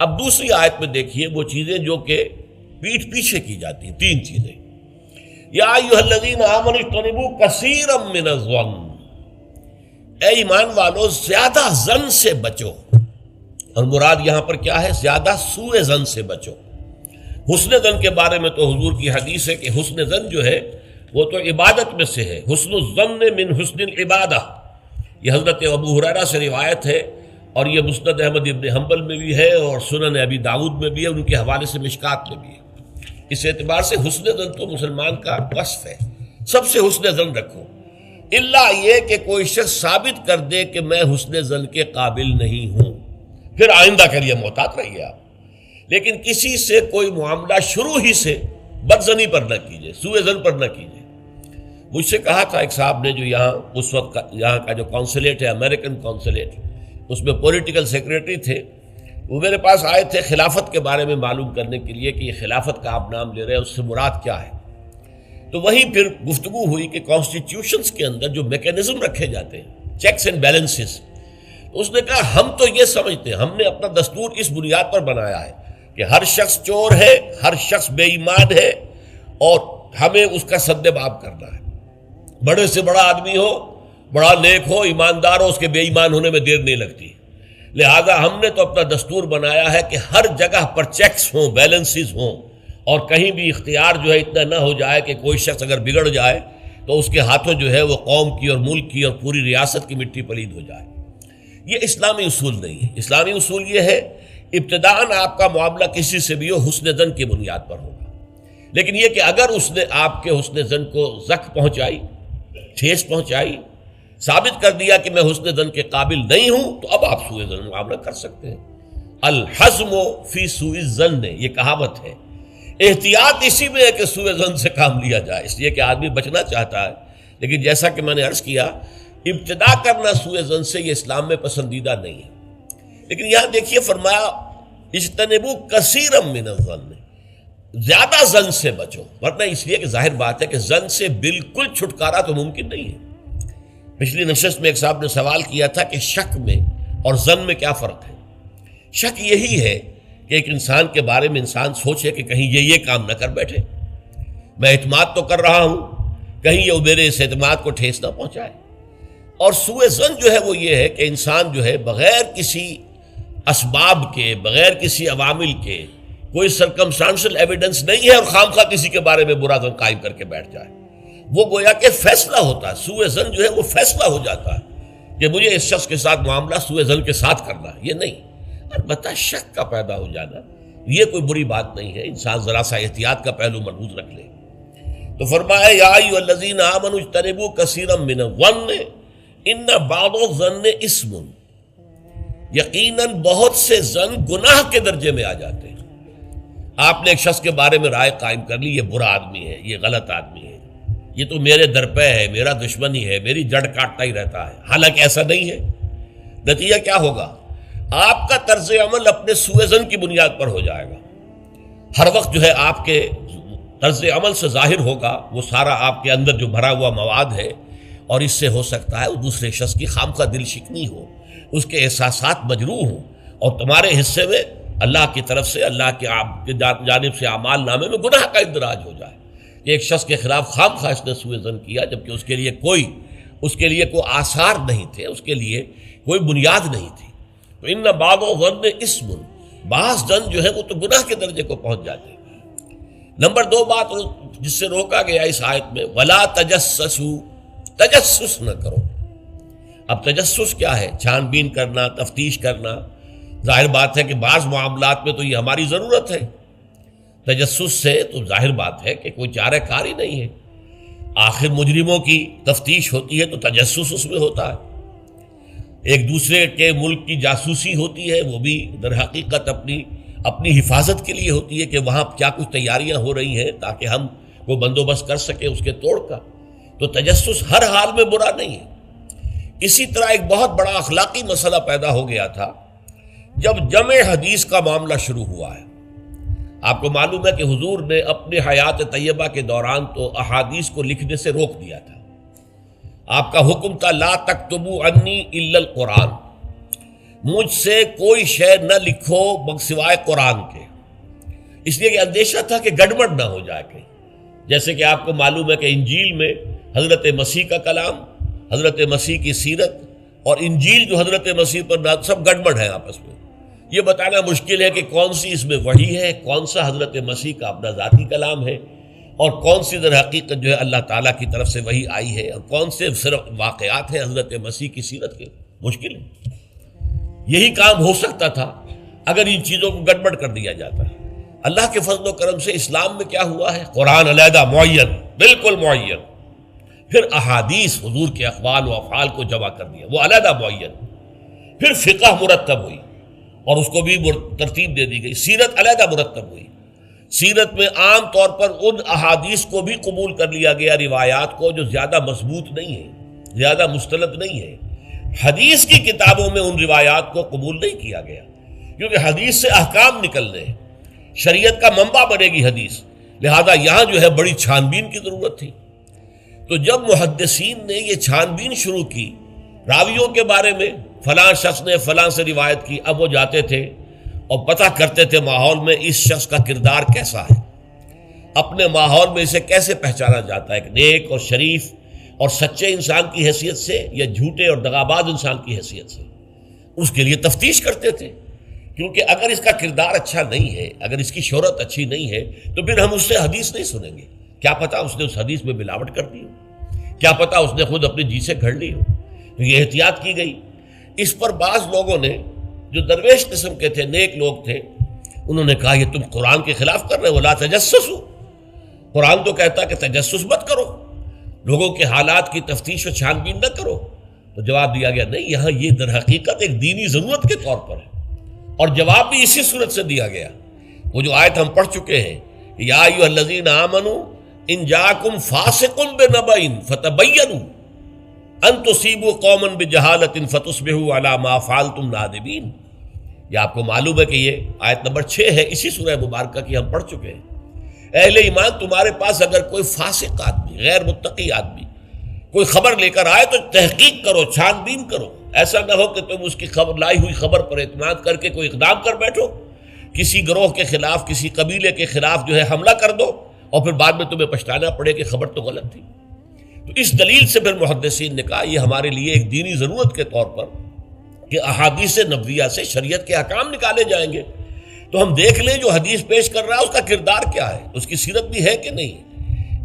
اب دوسری آیت میں دیکھیے وہ چیزیں جو کہ پیٹھ پیچھے کی جاتی ہیں، تین چیزیں. یا ایھا الذین آمنوا اجتنبوا کثیرا من الظن، اے ایمان والو زیادہ ظن سے بچو. اور مراد یہاں پر کیا ہے؟ زیادہ سوء ظن سے بچو. حسن ظن کے بارے میں تو حضور کی حدیث ہے کہ حسن ظن جو ہے وہ تو عبادت میں سے ہے. حسن الظن من حسن العبادہ، یہ حضرت ابو ہریرہ سے روایت ہے، اور یہ مسند احمد ابن حنبل میں بھی ہے اور سنن ابی داؤد میں بھی ہے، ان کے حوالے سے مشکات میں بھی ہے. اس اعتبار سے حسن ظن تو مسلمان کا وصف ہے، سب سے حسن ظن رکھو، الا یہ کہ کوئی شخص ثابت کر دے کہ میں حسن ظن کے قابل نہیں ہوں، پھر آئندہ کے لیے محتاط رہیے آپ. لیکن کسی سے کوئی معاملہ شروع ہی سے بدظنی پر نہ کیجیے، سوء ظن پر نہ کیجیے. مجھ سے کہا تھا ایک صاحب نے جو یہاں اس وقت یہاں کا جو کونسلیٹ ہے، امریکن کونسلیٹ، اس میں پولیٹیکل سیکریٹری تھے، وہ میرے پاس آئے تھے خلافت کے بارے میں معلوم کرنے کے لیے کہ یہ خلافت کا آپ نام لے رہے ہیں، اس سے مراد کیا ہے. تو وہیں پھر گفتگو ہوئی کہ کانسٹیٹیوشنز کے اندر جو میکینزم رکھے جاتے ہیں، چیکس اینڈ بیلنسز، اس نے کہا ہم تو یہ سمجھتے ہیں، ہم نے اپنا دستور اس بنیاد پر بنایا ہے کہ ہر شخص چور ہے، ہر شخص بے ایمان ہے، اور ہمیں اس کا سد باب کرنا ہے. بڑے سے بڑا آدمی ہو، بڑا نیک ہو، ایماندار ہو، اس کے بے ایمان ہونے میں دیر نہیں لگتی. لہذا ہم نے تو اپنا دستور بنایا ہے کہ ہر جگہ پر چیکس ہوں، بیلنسز ہوں، اور کہیں بھی اختیار جو ہے اتنا نہ ہو جائے کہ کوئی شخص اگر بگڑ جائے تو اس کے ہاتھوں جو ہے وہ قوم کی اور ملک کی اور پوری ریاست کی مٹی پلید ہو جائے. یہ اسلامی اصول نہیں ہے. اسلامی اصول یہ ہے ابتداءً آپ کا معاملہ کسی سے بھی ہو حسن ظن کی بنیاد پر ہوگا، لیکن یہ کہ اگر اس نے آپ کے حسن ظن کو زخم پہنچائی، ٹھیس پہنچائی، ثابت کر دیا کہ میں حسن ظن کے قابل نہیں ہوں، تو اب آپ سوء ظن معاملہ کر سکتے ہیں. الحزم فی سوء الظن، یہ کہاوت ہے. احتیاط اسی میں ہے کہ سوء ظن سے کام لیا جائے، اس لیے کہ آدمی بچنا چاہتا ہے، لیکن جیسا کہ میں نے عرض کیا ابتدا کرنا سوء ظن سے یہ اسلام میں پسندیدہ نہیں ہے. لیکن یہاں دیکھیے فرمایا اجتنبوا کثیرا من الظن، زیادہ ظن سے بچو، ورنہ اس لیے کہ ظاہر بات ہے کہ ظن سے بالکل چھٹکارا تو ممکن نہیں ہے. پچھلی نشست میں ایک صاحب نے سوال کیا تھا کہ شک میں اور ظن میں کیا فرق ہے. شک یہی ہے کہ ایک انسان کے بارے میں انسان سوچے کہ کہیں یہ کام نہ کر بیٹھے، میں اعتماد تو کر رہا ہوں، کہیں یہ میرے اس اعتماد کو ٹھیس نہ پہنچائے. اور سوء ظن جو ہے وہ یہ ہے کہ انسان جو ہے بغیر کسی اسباب کے، بغیر کسی عوامل کے، کوئی سرکمسٹانشل ایویڈنس نہیں ہے اور خام خواہ کسی کے بارے میں برا ظن قائم کر کے بیٹھ جائے. وہ گویا کہ فیصلہ ہوتا ہے، سوء ظن جو ہے وہ فیصلہ ہو جاتا ہے کہ مجھے اس شخص کے ساتھ معاملہ سوء ظن کے ساتھ کرنا ہے. یہ نہیں، البتہ شک کا پیدا ہو جانا یہ کوئی بری بات نہیں ہے، انسان ذرا سا احتیاط کا پہلو مربوط رکھ لے. تو فرمایا یا ایھا الذین آمنوا اجتنبوا کثیرا من الظن ان بعض الظن اثم، یقیناً بہت سے ظن گناہ کے درجے میں آ جاتے ہیں. آپ نے ایک شخص کے بارے میں رائے قائم کر لی، یہ برا آدمی ہے، یہ غلط آدمی ہے، یہ تو میرے درپے ہے، میرا دشمن ہی ہے، میری جڑ کاٹتا ہی رہتا ہے، حالانکہ ایسا نہیں ہے. نتیجہ کیا ہوگا؟ آپ کا طرز عمل اپنے سوء ظن کی بنیاد پر ہو جائے گا. ہر وقت جو ہے آپ کے طرز عمل سے ظاہر ہوگا وہ سارا آپ کے اندر جو بھرا ہوا مواد ہے، اور اس سے ہو سکتا ہے دوسرے شخص کی خامخواہ دل شکنی ہو، اس کے احساسات مجروح ہوں، اور تمہارے حصے میں اللہ کی طرف سے، اللہ کی جانب سے اعمال نامے میں گناہ کا اندراج ہو جائے کہ ایک شخص کے خلاف خامخواہ اس نے سوء ظن کیا، جبکہ اس کے لیے کوئی آثار نہیں تھے، اس کے لیے کوئی بنیاد نہیں تھی. تو ان بعض الظن اثم، بعض ظن جو ہے وہ تو گناہ کے درجے کو پہنچ جاتے ہیں. نمبر 2 بات جس سے روکا گیا اس آیت میں، ولا تجسسوا، تجسس نہ کرو. اب تجسس کیا ہے؟ چھان بین کرنا، تفتیش کرنا. ظاہر بات ہے کہ بعض معاملات میں تو یہ ہماری ضرورت ہے. تجسس سے تو ظاہر بات ہے کہ کوئی چارہ کار ہی نہیں ہے. آخر مجرموں کی تفتیش ہوتی ہے تو تجسس اس میں ہوتا ہے. ایک دوسرے کے ملک کی جاسوسی ہوتی ہے، وہ بھی در حقیقت اپنی حفاظت کے لیے ہوتی ہے کہ وہاں کیا کچھ تیاریاں ہو رہی ہیں تاکہ ہم کو بندوبست کر سکیں اس کے توڑ کا. تو تجسس ہر حال میں برا نہیں ہے. اسی طرح ایک بہت بڑا اخلاقی مسئلہ پیدا ہو گیا تھا جب جمع حدیث کا معاملہ شروع ہوا ہے. آپ کو معلوم ہے کہ حضور نے اپنے حیات طیبہ کے دوران تو احادیث کو لکھنے سے روک دیا تھا. آپ کا حکم تھا لا تکتبوا عنی الا القرآن، مجھ سے کوئی شے نہ لکھو سوائے قرآن کے، اس لیے کہ اندیشہ تھا کہ گڑبڑ نہ ہو جائے کہیں. جیسے کہ آپ کو معلوم ہے کہ انجیل میں حضرت مسیح کا کلام، حضرت مسیح کی سیرت اور انجیل جو حضرت مسیح پر نازل، سب گڑبڑ ہے آپس میں. یہ بتانا مشکل ہے کہ کون سی اس میں وحی ہے، کون سا حضرت مسیح کا اپنا ذاتی کلام ہے، اور کون سی در حقیقت جو ہے اللہ تعالیٰ کی طرف سے وحی آئی ہے، اور کون سے صرف واقعات ہیں حضرت مسیح کی سیرت کے. مشکل ہے. یہی کام ہو سکتا تھا اگر ان چیزوں کو گڑبڑ کر دیا جاتا ہے. اللہ کے فضل و کرم سے اسلام میں کیا ہوا ہے؟ قرآن علیحدہ معین، بالکل معین، پھر احادیث حضور کے اقوال و افعال کو جمع کر دیا، وہ علیحدہ معین، پھر فقہ مرتب ہوئی اور اس کو بھی ترتیب دے دی گئی، سیرت علیحدہ مرتب ہوئی. سیرت میں عام طور پر ان احادیث کو بھی قبول کر لیا گیا، روایات کو جو زیادہ مضبوط نہیں ہے، زیادہ مستند نہیں ہے. حدیث کی کتابوں میں ان روایات کو قبول نہیں کیا گیا، کیونکہ حدیث سے احکام نکلنے ہیں، شریعت کا منبع بنے گی حدیث، لہذا یہاں جو ہے بڑی چھان بین کی ضرورت تھی. تو جب محدثین نے یہ چھان بین شروع کی راویوں کے بارے میں، فلاں شخص نے فلاں سے روایت کی، اب وہ جاتے تھے اور پتہ کرتے تھے ماحول میں اس شخص کا کردار کیسا ہے، اپنے ماحول میں اسے کیسے پہچانا جاتا ہے، ایک نیک اور شریف اور سچے انسان کی حیثیت سے یا جھوٹے اور دغاباز انسان کی حیثیت سے. اس کے لیے تفتیش کرتے تھے، کیونکہ اگر اس کا کردار اچھا نہیں ہے، اگر اس کی شہرت اچھی نہیں ہے، تو پھر ہم اس سے حدیث نہیں سنیں گے. کیا پتہ اس نے اس حدیث میں ملاوٹ کر دی ہو، کیا پتہ اس نے خود اپنے جی سے گھڑ لی ہو. تو یہ احتیاط کی گئی. اس پر بعض لوگوں نے جو درویش قسم کے تھے، نیک لوگ تھے، انہوں نے کہا یہ تم قرآن کے خلاف کر رہے ہو، لا تجسسوا. قرآن تو کہتا ہے کہ تجسس مت کرو، لوگوں کے حالات کی تفتیش و چھان بین نہ کرو. تو جواب دیا گیا نہیں، یہاں یہ در حقیقت ایک دینی ضرورت کے طور پر ہے، اور جواب بھی اسی صورت سے دیا گیا. وہ جو آیت ہم پڑھ چکے ہیں، یا ایھا الذین آمنوا ان جاءکم فاسق بنبأ فتبینوا ان تصیبوا قوما بجہالۃ فتصبحوا علی ما فعلتم نادمین. یہ آپ کو معلوم ہے کہ یہ آیت نمبر 6 ہے اسی سورہ مبارکہ کی، ہم پڑھ چکے ہیں. اہل ایمان، تمہارے پاس اگر کوئی فاسق آدمی، غیر متقی آدمی کوئی خبر لے کر آئے تو تحقیق کرو، چھان بین کرو. ایسا نہ ہو کہ تم اس کی خبر، لائی ہوئی خبر پر اعتماد کر کے کوئی اقدام کر بیٹھو، کسی گروہ کے خلاف، کسی قبیلے کے خلاف جو ہے حملہ کر دو، اور پھر بعد میں تمہیں پچھتانا پڑے کہ خبر تو غلط تھی. تو اس دلیل سے پھر محدثین نے کہا یہ ہمارے لیے ایک دینی ضرورت کے طور پر کہ احادیث نبویہ سے شریعت کے احکام نکالے جائیں گے. تو ہم دیکھ لیں جو حدیث پیش کر رہا ہے اس کا کردار کیا ہے، اس کی سیرت بھی ہے کہ نہیں.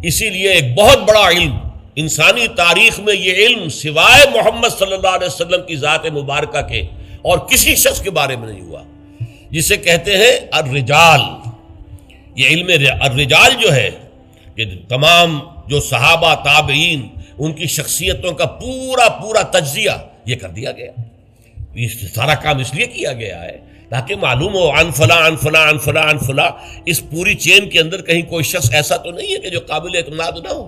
اسی لیے ایک بہت بڑا علم انسانی تاریخ میں، یہ علم سوائے محمد صلی اللہ علیہ وسلم کی ذات مبارکہ کے اور کسی شخص کے بارے میں نہیں ہوا، جسے کہتے ہیں الرجال. یہ علم الرجال جو ہے کہ تمام جو صحابہ تابعین ان کی شخصیتوں کا پورا تجزیہ یہ کر دیا گیا. یہ سارا کام اس لیے کیا گیا ہے تاکہ معلوم ہو عن فلاں عن فلاں عن فلاں عن فلاں، اس پوری چین کے اندر کہیں کوئی شخص ایسا تو نہیں ہے کہ جو قابل اعتماد نہ ہو،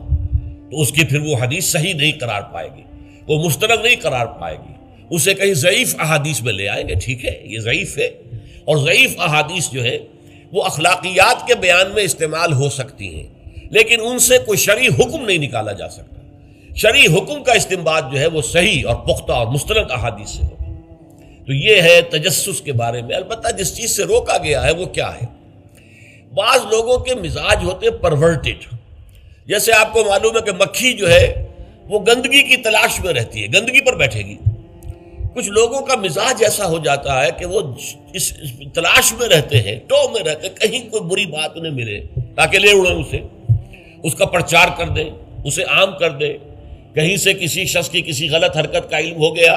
تو اس کی پھر وہ حدیث صحیح نہیں قرار پائے گی، وہ مستند نہیں قرار پائے گی، اسے کہیں ضعیف احادیث میں لے آئیں گے. ٹھیک ہے، یہ ضعیف ہے، اور ضعیف احادیث جو ہے وہ اخلاقیات کے بیان میں استعمال ہو سکتی ہیں، لیکن ان سے کوئی شرعی حکم نہیں نکالا جا سکتا. شرعی حکم کا استنباط جو ہے وہ صحیح اور پختہ اور مستند احادیث سے ہوگا. تو یہ ہے تجسس کے بارے میں. البتہ جس چیز سے روکا گیا ہے وہ کیا ہے؟ بعض لوگوں کے مزاج ہوتے پرورٹڈ. جیسے آپ کو معلوم ہے کہ مکھی جو ہے وہ گندگی کی تلاش میں رہتی ہے، گندگی پر بیٹھے گی. کچھ لوگوں کا مزاج ایسا ہو جاتا ہے کہ وہ اس تلاش میں رہتے ہیں، ٹو میں رہتے ہیں، کہیں کوئی بری بات انہیں ملے تاکہ لے اڑیں اسے، اس کا پرچار کر دیں، اسے عام کر دیں. کہیں سے کسی شخص کی کسی غلط حرکت کا علم ہو گیا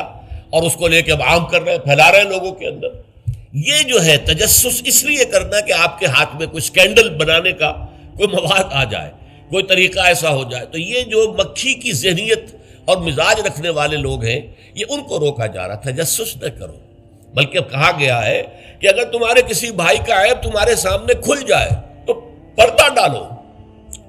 اور اس کو لے کے اب عام کر رہے ہیں، پھیلا رہے ہیں لوگوں کے اندر. یہ جو ہے تجسس اس لیے کرنا کہ آپ کے ہاتھ میں کوئی سکینڈل بنانے کا کوئی مواد آ جائے، کوئی طریقہ ایسا ہو جائے. تو یہ جو مکھی کی ذہنیت اور مزاج رکھنے والے لوگ ہیں، یہ ان کو روکا جا رہا. تجسس نہ کرو، بلکہ کہا گیا ہے کہ اگر تمہارے کسی بھائی کا عیب تمہارے سامنے کھل جائے تو پردہ ڈالو.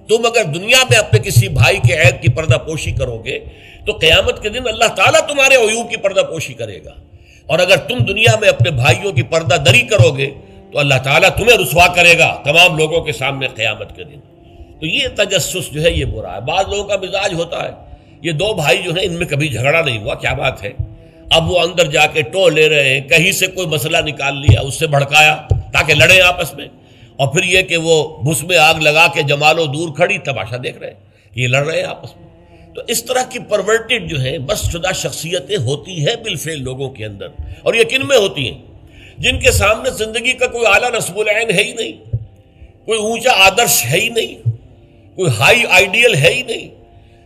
تم اگر دنیا میں اپنے کسی بھائی کے عیب کی پردہ پوشی کرو گے تو قیامت کے دن اللہ تعالیٰ تمہارے عیوب کی پردہ پوشی کرے گا. اور اگر تم دنیا میں اپنے بھائیوں کی پردہ دری کرو گے تو اللہ تعالیٰ تمہیں رسوا کرے گا تمام لوگوں کے سامنے قیامت کے دن. تو یہ تجسس جو ہے یہ برا ہے. بعض لوگوں کا مزاج ہوتا ہے، یہ دو بھائی جو ہیں ان میں کبھی جھگڑا نہیں ہوا، کیا بات ہے، اب وہ اندر جا کے ٹو لے رہے ہیں، کہیں سے کوئی مسئلہ نکال لیا، اس سے بھڑکایا تاکہ لڑیں آپس میں، اور پھر یہ کہ وہ بھس میں آگ لگا کے جمالو دور کھڑی تماشا دیکھ رہے ہیں کہ یہ لڑ رہے ہیں آپس میں۔ تو اس طرح کی پرورٹڈ جو ہے بس شدہ شخصیتیں ہوتی ہیں بالفعل لوگوں کے اندر، اور یہ کن میں ہوتی ہیں؟ جن کے سامنے زندگی کا کوئی اعلیٰ نصب العین ہے ہی نہیں، کوئی اونچا آدرش ہے ہی نہیں، کوئی ہائی آئیڈیل ہے ہی نہیں۔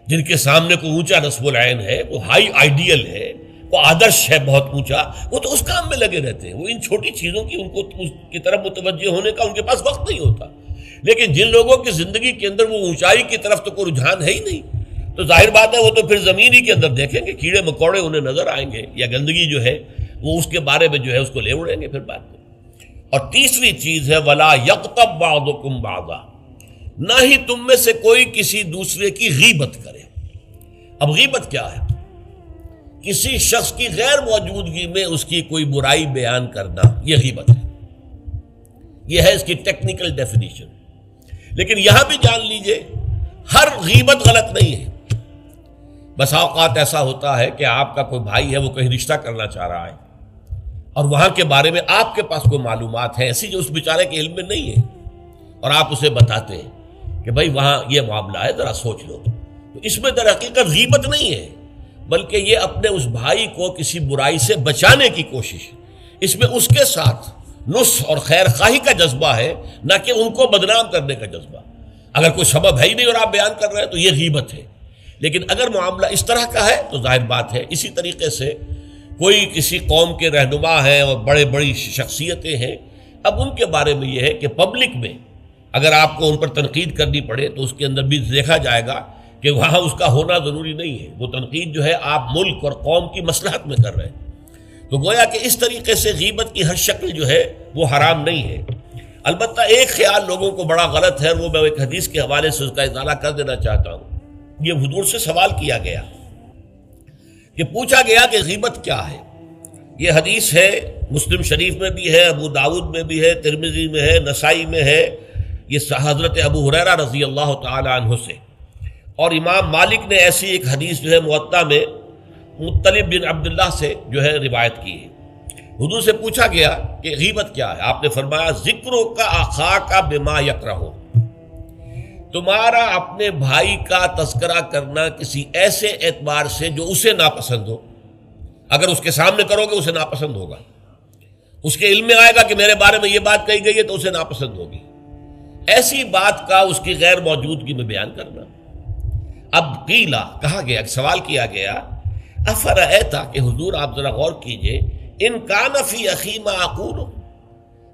جن کے سامنے کوئی اونچا نصب العین ہے، وہ ہائی آئیڈیل ہے، وہ آدرش ہے بہت اونچا، وہ تو اس کام میں لگے رہتے ہیں، وہ ان چھوٹی چیزوں کی ان کو اس کی طرف متوجہ ہونے کا ان کے پاس وقت نہیں ہوتا۔ لیکن جن لوگوں کی زندگی کے اندر وہ اونچائی کی طرف تو کوئی رجحان ہے ہی نہیں، تو ظاہر بات ہے وہ تو پھر زمین ہی کے اندر دیکھیں گے، کیڑے مکوڑے انہیں نظر آئیں گے، یا گندگی جو ہے وہ اس کے بارے میں جو ہے اس کو لے اڑیں گے پھر بعد میں۔ اور تیسری چیز ہے وَلَا يَغْتَبْ بَعْضُكُمْ بَعْضًا، نہ ہی تم میں سے کوئی کسی دوسرے کی غیبت کرے۔ اب غیبت کیا ہے؟ کسی شخص کی غیر موجودگی میں اس کی کوئی برائی بیان کرنا، یہ غیبت ہے، یہ ہے اس کی ٹیکنیکل ڈیفینیشن۔ لیکن یہاں بھی جان لیجئے ہر غیبت غلط نہیں ہے۔ بس اوقات ایسا ہوتا ہے کہ آپ کا کوئی بھائی ہے، وہ کہیں رشتہ کرنا چاہ رہا ہے، اور وہاں کے بارے میں آپ کے پاس کوئی معلومات ہیں ایسی جو اس بیچارے کے علم میں نہیں ہے، اور آپ اسے بتاتے ہیں کہ بھائی وہاں یہ معاملہ ہے، ذرا سوچ لو۔ تو اس میں در حقیقت غیبت نہیں ہے، بلکہ یہ اپنے اس بھائی کو کسی برائی سے بچانے کی کوشش ہے۔ اس میں اس کے ساتھ نصح اور خیر خواہی کا جذبہ ہے، نہ کہ ان کو بدنام کرنے کا جذبہ۔ اگر کوئی سبب ہے ہی نہیں اور آپ بیان کر رہے ہیں تو یہ غیبت ہے۔ لیکن اگر معاملہ اس طرح کا ہے تو ظاہر بات ہے اسی طریقے سے کوئی کسی قوم کے رہنما ہیں اور بڑی شخصیتیں ہیں، اب ان کے بارے میں یہ ہے کہ پبلک میں اگر آپ کو ان پر تنقید کرنی پڑے تو اس کے اندر بھی دیکھا جائے گا کہ وہاں اس کا ہونا ضروری نہیں ہے، وہ تنقید جو ہے آپ ملک اور قوم کی مصلحت میں کر رہے ہیں۔ تو گویا کہ اس طریقے سے غیبت کی ہر شکل جو ہے وہ حرام نہیں ہے۔ البتہ ایک خیال لوگوں کو بڑا غلط ہے، وہ میں ایک حدیث کے حوالے سے اس کا اطالہ کر دینا چاہتا ہوں۔ یہ حضور سے سوال کیا گیا کہ پوچھا گیا کہ غیبت کیا ہے۔ یہ حدیث ہے، مسلم شریف میں بھی ہے، ابو داؤد میں بھی ہے، ترمذی میں ہے، نسائی میں ہے، یہ حضرت ابو ہریرہ رضی اللہ تعالی عنہ سے۔ اور امام مالک نے ایسی ایک حدیث جو ہے موطا میں مطلب بن عبداللہ سے جو ہے روایت کی ہے۔ حضور سے پوچھا گیا کہ غیبت کیا ہے، آپ نے فرمایا ذکرو کا اخاک بما یکرہ، تمہارا اپنے بھائی کا تذکرہ کرنا کسی ایسے اعتبار سے جو اسے ناپسند ہو۔ اگر اس کے سامنے کرو گے اسے ناپسند ہوگا، اس کے علم میں آئے گا کہ میرے بارے میں یہ بات کہی گئی ہے تو اسے ناپسند ہوگی۔ ایسی بات کا اس کی غیر موجودگی میں بیان کرنا۔ اب قیلا کہا گیا، سوال کیا گیا، افرأیتا کہ حضور آپ ذرا غور کیجئے، ان کان فی اخی ما اقول،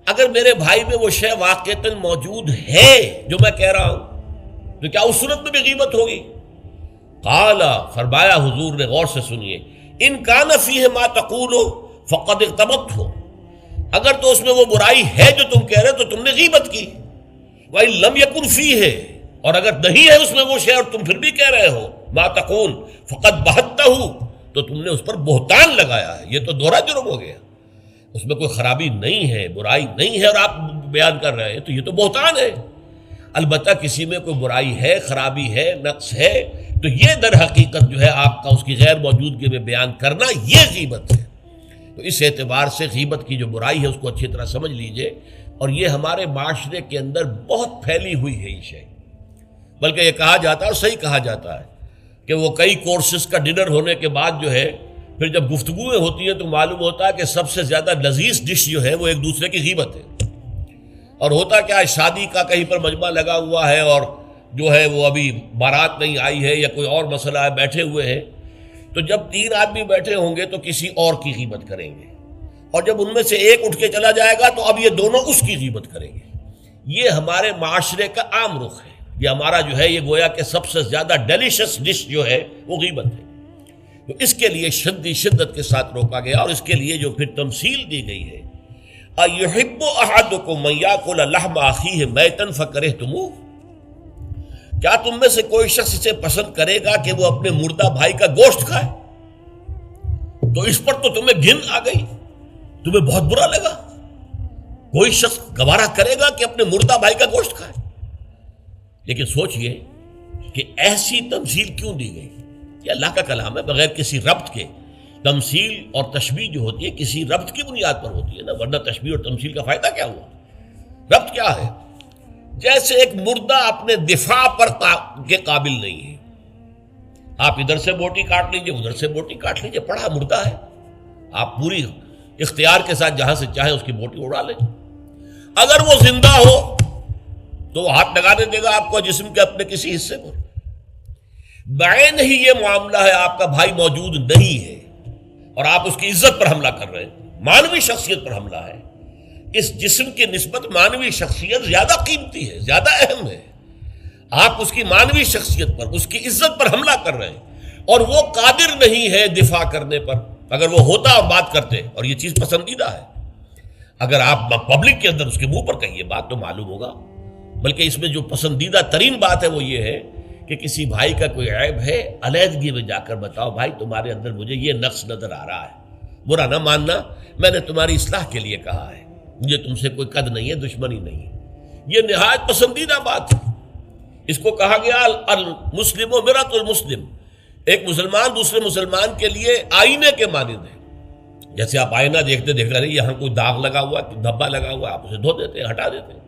اگر میرے بھائی میں وہ شے واقعتاً موجود ہے جو میں کہہ رہا ہوں تو کیا اس صورت میں بھی غیبت ہوگی؟ قال، فرمایا حضور نے، غور سے سنیے، ان کان فیہ ما تقول فقد اغتبت ہو، اگر تو اس میں وہ برائی ہے جو تم کہہ رہے تو تم نے غیبت کی، وَإِن لَمْ يَكُنْ فِيهِ، اور اگر نہیں ہے اس میں وہ شے اور تم پھر بھی کہہ رہے ہو ما تقول فقد بہتہ، تو تم نے اس پر بہتان لگایا ہے، یہ تو دوہرا جرم ہو گیا۔ اس میں کوئی خرابی نہیں ہے، برائی نہیں ہے اور آپ بیان کر رہے ہیں تو یہ تو بہتان ہے۔ البتہ کسی میں کوئی برائی ہے، خرابی ہے، نقص ہے، تو یہ در حقیقت جو ہے آپ کا اس کی غیر موجودگی میں بیان کرنا یہ غیبت ہے۔ تو اس اعتبار سے غیبت کی جو برائی ہے اس کو اچھی طرح سمجھ لیجئے، اور یہ ہمارے معاشرے کے اندر بہت پھیلی ہوئی ہے یہ شے۔ بلکہ یہ کہا جاتا ہے اور صحیح کہا جاتا ہے کہ وہ کئی کورسز کا ڈنر ہونے کے بعد جو ہے پھر جب گفتگویں ہوتی ہیں تو معلوم ہوتا ہے کہ سب سے زیادہ لذیذ ڈش جو ہے وہ ایک دوسرے کی غیبت ہے۔ اور ہوتا کیا ہے، شادی کا کہیں پر مجمع لگا ہوا ہے اور جو ہے وہ ابھی بارات نہیں آئی ہے یا کوئی اور مسئلہ ہے، بیٹھے ہوئے ہیں، تو جب 3 آدمی بیٹھے ہوں گے تو کسی اور کی غیبت کریں گے، اور جب ان میں سے ایک اٹھ کے چلا جائے گا تو اب یہ دونوں اس کی غیبت کریں گے۔ یہ ہمارے معاشرے کا عام رخ ہے، یہ ہمارا جو ہے یہ گویا کہ سب سے زیادہ ڈیلیشس ڈش جو ہے وہ غیبت ہے۔ تو اس کے لیے شدت کے ساتھ روکا گیا، اور اس کے لیے جو پھر تمثیل دی گئی ہے، اَيُحِبُّ أَحَدُكُم مَّن يَأْكُلَ لَحْمَ أَخِيهِ مَيْتًا فَكَرِهْتُمُوهُ، کیا تم میں سے کوئی شخص اسے پسند کرے گا کہ وہ اپنے مردہ بھائی کا گوشت کھائے؟ تو اس پر تو تمہیں گھن آ گئی، تمہیں بہت برا لگا۔ کوئی شخص گوارا کرے گا کہ اپنے مردہ بھائی کا گوشت کھائے؟ لیکن سوچئے کہ ایسی تمثیل کیوں دی گئی؟ یہ اللہ کا کلام ہے بغیر کسی ربط کے، تمثیل اور تشبیہ جو ہوتی ہے کسی ربط کی بنیاد پر ہوتی ہے نا، ورنہ تشبیہ اور تمثیل کا فائدہ کیا ہوا؟ ربط کیا ہے؟ جیسے ایک مردہ اپنے دفاع پر کے قابل نہیں ہے، آپ ادھر سے بوٹی کاٹ لیجئے ادھر سے بوٹی کاٹ لیجئے، پڑا مردہ ہے، آپ پوری اختیار کے ساتھ جہاں سے چاہیں اس کی بوٹی اڑا لیں۔ اگر وہ زندہ ہو تو وہ ہاتھ لگانے دے گا آپ کو جسم کے اپنے کسی حصے پر۔ بعین ہی یہ معاملہ ہے، آپ کا بھائی موجود نہیں ہے اور آپ اس کی عزت پر حملہ کر رہے ہیں، مانوی شخصیت پر حملہ ہے۔ اس جسم کی نسبت مانوی شخصیت زیادہ قیمتی ہے، زیادہ اہم ہے۔ آپ اس کی مانوی شخصیت پر، اس کی عزت پر حملہ کر رہے ہیں اور وہ قادر نہیں ہے دفاع کرنے پر۔ اگر وہ ہوتا اور بات کرتے، اور یہ چیز پسندیدہ ہے، اگر آپ پبلک کے اندر اس کے منہ پر کہیے بات تو معلوم ہوگا، بلکہ اس میں جو پسندیدہ ترین بات ہے وہ یہ ہے کہ کسی بھائی کا کوئی عیب ہے، علیحدگی میں جا کر بتاؤ، بھائی تمہارے اندر مجھے یہ نقص نظر آ رہا ہے، برا نہ ماننا، میں نے تمہاری اصلاح کے لیے کہا ہے، مجھے تم سے کوئی قد نہیں ہے، دشمنی نہیں ہے۔ یہ نہایت پسندیدہ بات ہے۔ اس کو کہا گیا المسلم و مرۃ المسلم، ایک مسلمان دوسرے مسلمان کے لیے آئینے کے مانند ہے۔ جیسے آپ آئینہ دیکھتے دیکھتے رہے یہاں کوئی داغ لگا ہوا ہے، دھبا لگا ہوا ہے، آپ اسے دھو دیتے ہیں، ہٹا دیتے ہیں۔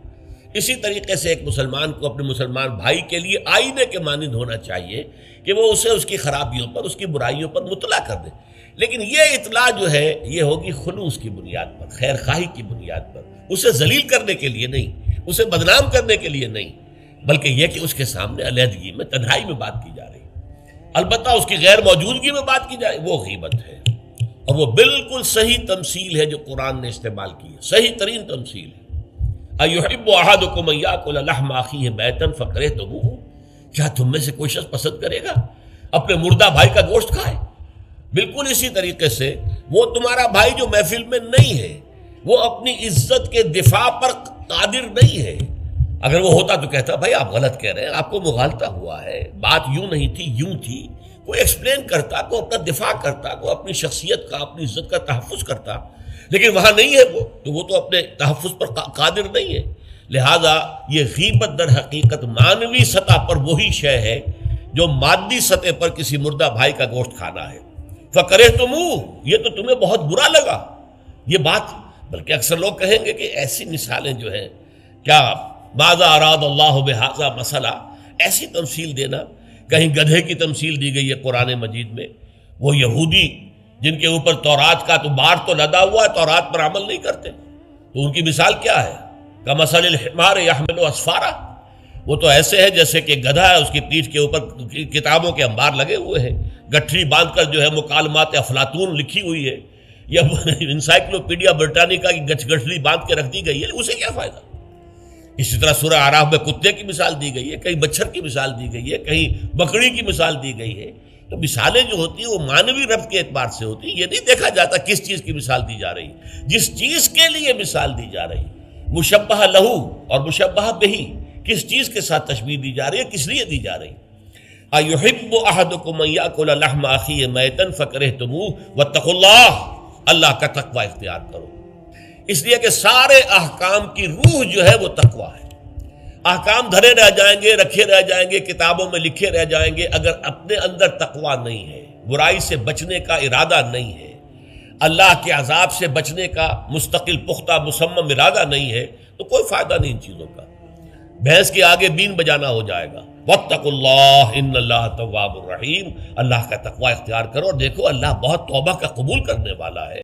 اسی طریقے سے ایک مسلمان کو اپنے مسلمان بھائی کے لیے آئینے کے مانند ہونا چاہیے کہ وہ اسے اس کی خرابیوں پر، اس کی برائیوں پر مطلع کر دے، لیکن یہ اطلاع جو ہے یہ ہوگی خلوص کی بنیاد پر، خیر خواہی کی بنیاد پر، اسے ذلیل کرنے کے لیے نہیں، اسے بدنام کرنے کے لیے نہیں، بلکہ یہ کہ اس کے سامنے علیحدگی میں، تنہائی میں بات کی جا رہی ہے۔ البتہ اس کی غیر موجودگی میں بات کی جائے وہ غیبت ہے، اور وہ بالکل صحیح تمثیل ہے جو قرآن نے استعمال کی ہے، صحیح ترین تمثیل ہے۔ اَيُحِبُّ أَحَدُكُمْ أَن يَأْكُلَ لَحْمَ أَخِيهِ مَيْتًا فَكَرِهْتُمُوهُ، کیا تم میں سے کوئی شخص پسند کرے گا اپنے مردہ بھائی کا گوشت کھائے؟ بالکل اسی طریقے سے وہ تمہارا بھائی جو محفل میں نہیں ہے، وہ اپنی عزت کے دفاع پر قادر نہیں ہے۔ اگر وہ ہوتا تو کہتا بھائی آپ غلط کہہ رہے ہیں، آپ کو مغالطہ ہوا ہے، بات یوں نہیں تھی یوں تھی، کوئی ایکسپلین کرتا، کوئی اپنا دفاع کرتا، کوئی اپنی شخصیت کا، اپنی عزت کا تحفظ کرتا، لیکن وہاں نہیں ہے وہ تو اپنے تحفظ پر قادر نہیں ہے۔ لہذا یہ غیبت در حقیقت مانوی سطح پر وہی شے ہے جو مادی سطح پر کسی مردہ بھائی کا گوشت کھانا ہے۔ فَكَرِهْتُمُوهُ، یہ تو تمہیں بہت برا لگا یہ بات، بلکہ اکثر لوگ کہیں گے کہ ایسی مثالیں جو ہیں، کیا ماذا اراد اللہ بہذا مسئلہ، ایسی تمثیل دینا، کہیں گدھے کی تمثیل دی گئی ہے قرآن مجید میں، وہ یہودی جن کے اوپر تورات کا تو بار تو لدا ہوا ہے، تورات پر عمل نہیں کرتے، تو ان کی مثال کیا ہے؟ کمثل الحمار یحمل اسفارا، وہ تو ایسے ہے جیسے کہ گدھا ہے، اس کی پیٹھ کے اوپر کتابوں کے انبار لگے ہوئے ہیں، گٹھری باندھ کر جو ہے مکالمات افلاطون لکھی ہوئی ہے، یا انسائکلوپیڈیا برٹانیکا کی گٹھری باندھ کے رکھ دی گئی ہے، اسے کیا فائدہ؟ اسی طرح سورہ اعراف میں کتے کی مثال دی گئی ہے، کہیں مچھر کی مثال دی گئی ہے، کہیں بکری کی مثال دی گئی ہے۔ تو مثالیں جو ہوتی ہیں وہ مانوی ربط کے اعتبار سے ہوتی ہیں، یہ نہیں دیکھا جاتا کس چیز کی مثال دی جا رہی، جس چیز کے لیے مثال دی جا رہی، مشبہ لہو اور مشبہ بہی، کس چیز کے ساتھ تشبیہ دی جا رہی ہے، کس لیے دی جا رہی۔ اَيُحِبُّ أَحَدُكُمْ أَن يَأْكُلَ لَحْمَ أَخِيهِ مَيْتًا فَكَرِهْتُمُوهُ وَاتَّقُوا اللَّهَ، اللہ کا تقوی اختیار کرو، اس لیے کہ سارے احکام کی روح جو ہے وہ تقوی ہے۔ احکام دھرے رہ جائیں گے، رکھے رہ جائیں گے، کتابوں میں لکھے رہ جائیں گے، اگر اپنے اندر تقوی نہیں ہے، برائی سے بچنے کا ارادہ نہیں ہے، اللہ کے عذاب سے بچنے کا مستقل پختہ مصمم ارادہ نہیں ہے، تو کوئی فائدہ نہیں ان چیزوں کا، بھینس کے آگے بین بجانا ہو جائے گا۔ واتقوا اللہ ان اللہ تواب الرحیم، اللہ کا تقوی اختیار کرو اور دیکھو اللہ بہت توبہ کا قبول کرنے والا ہے۔